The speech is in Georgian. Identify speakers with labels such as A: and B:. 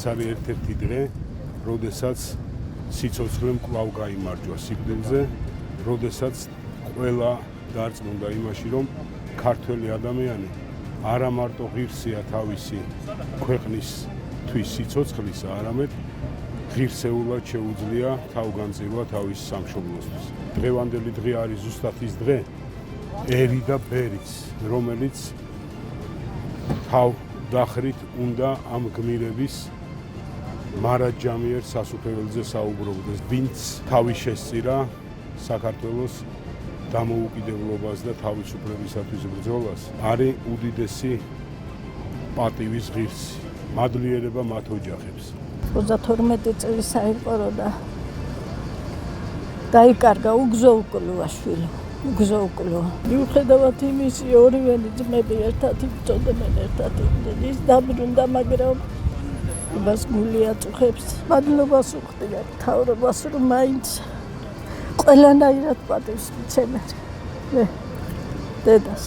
A: ეს არის ერთ-ერთი დღე, როდესაც სიცოცხლემ კვლავ გაიმარჯვა სიკვდილზე, როდესაც ყველა დარწმუნდა იმაში, რომ ქართველი ადამიანი არა მარტო ღირსია თავისი ქვეყნისთვის სიცოცხლისა, არამედ ღირსეულად შეუძლია თავგანწირვა თავის სამშობლოსთვის. დღევანდელი დღე არის ზუსტად ის დღე, ერი და ბერიც, რომელიც თავდახრით უნდა ამ გმირების მარადჯამიერ სასუფეველზე საუბრობდეს, ვინც თავი შესწირა საქართველოს დამოუკიდებლობას და თავისუფლებისათვის ბრძოლას, არის უდიდესი პატივის ღირსი. მადლიერება მათ ოჯახებს.
B: 32 წელი საიყორო და დაიკარგა უგზო-უკვლუაშვილი. უგზო-უკვლუა. მიუხედავად იმისი, ორივენი ძმები ერთად იბრძოდნენ, ერთად იყვნენ. ის დაბრუნდა, მაგრამ იმას გული აწუხებს. მადლობას უხდია მთავრობას, რომ მაინც ყველანაირად პატივს მიცემენ. დედას.